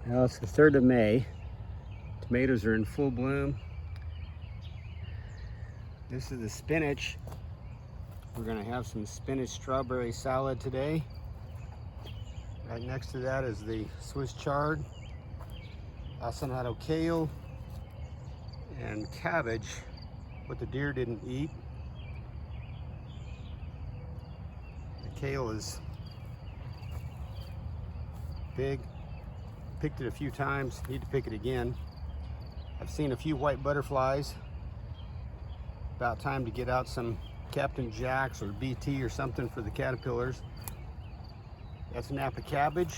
Now it's the 3rd of May. Tomatoes are in full bloom. This is the spinach. We're gonna have some spinach strawberry salad today. Right next to that is the Swiss chard, acinato kale, and cabbage, what the deer didn't eat. The kale is big. Picked it a few times, need to pick it again. I've seen a few white butterflies. About time to get out some Captain Jack's or BT or something for the caterpillars. That's Napa cabbage,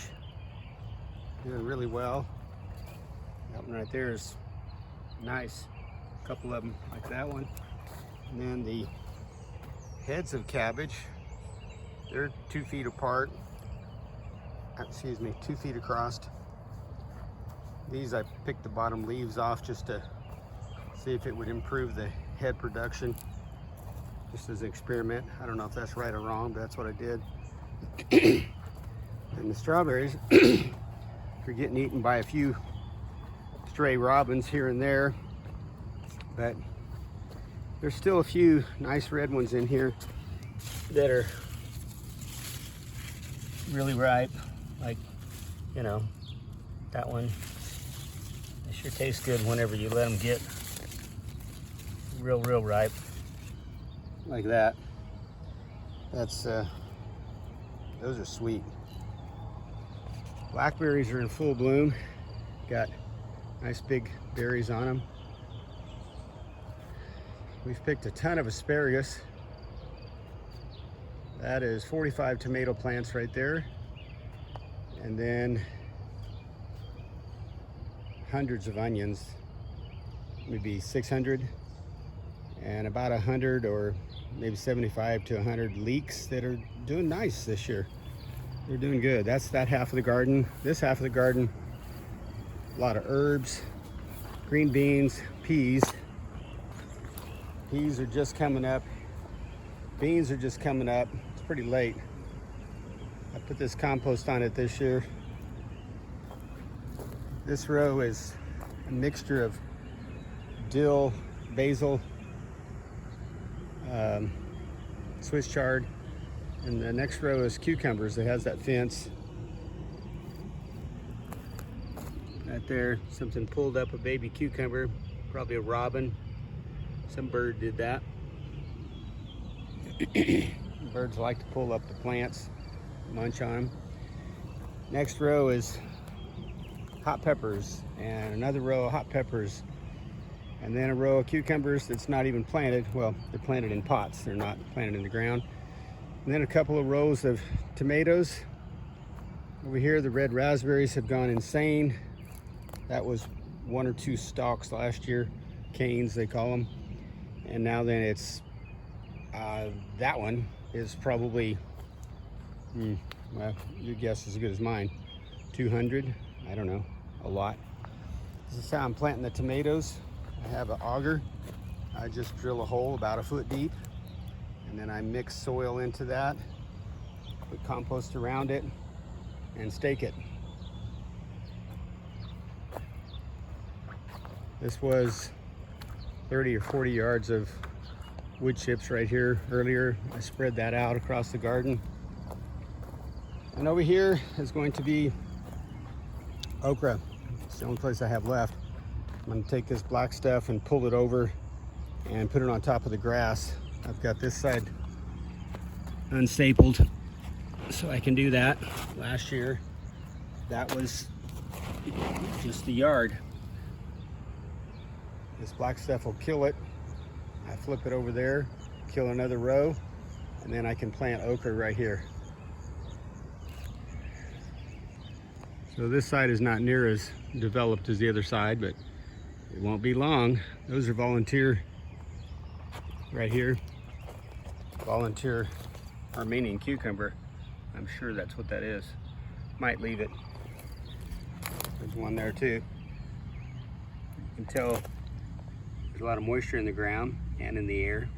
doing really well. That one right there is nice. A couple of them like that one. And then the heads of cabbage, they're 2 feet apart. Excuse me, 2 feet across. These I picked the bottom leaves off just to see if it would improve the head production, just as an experiment. I don't know if that's right or wrong, but that's what I did. And the strawberries are getting eaten by a few stray robins here and there, but there's still a few nice red ones in here that are really ripe, like, you know, that one. They sure taste good whenever you let them get real ripe, like that. That's those are sweet. Blackberries are in full bloom. Got nice big berries on them. We've picked a ton of asparagus. That is 45 tomato plants right there. And then hundreds of onions, maybe 600, and about 100 or maybe 75 to 100 leeks that are doing nice this year. They're doing good. That's that half of the garden. This half of the garden, a lot of herbs, green beans, peas. Peas are just coming up. Beans are just coming up. It's pretty late. I put this compost on it this year. This row is a mixture of dill, basil, Swiss chard, and the next row is cucumbers that has that fence. Right there, something pulled up a baby cucumber, probably a robin. Some bird did that. Birds like to pull up the plants, munch on them. Next row is hot peppers, and another row of hot peppers, and then a row of cucumbers that's not even planted. Well, they're planted in pots, they're not planted in the ground. And then a couple of rows of tomatoes. Over here, the red raspberries have gone insane. That was 1 or 2 stalks last year, canes they call them. And now then it's, that one is probably, well, your guess is as good as mine, 200, I don't know, a lot. This is how I'm planting the tomatoes. I have an auger. I just drill a hole about 1 foot deep, and then I mix soil into that, put compost around it, and stake it. This was 30 or 40 yards of wood chips right here earlier. I spread that out across the garden. And over here is going to be okra. It's the only place I have left. I'm going to take this black stuff and pull it over and put it on top of the grass. I've got this side unstapled, so I can do that. Last year, that was just the yard. This black stuff will kill it. I flip it over there, kill another row, and then I can plant okra right here. So this side is not near as developed as the other side, but it won't be long. Those are volunteer right here. Volunteer Armenian cucumber. I'm sure that's what that is. Might leave it. There's one there too. You can tell there's a lot of moisture in the ground and in the air.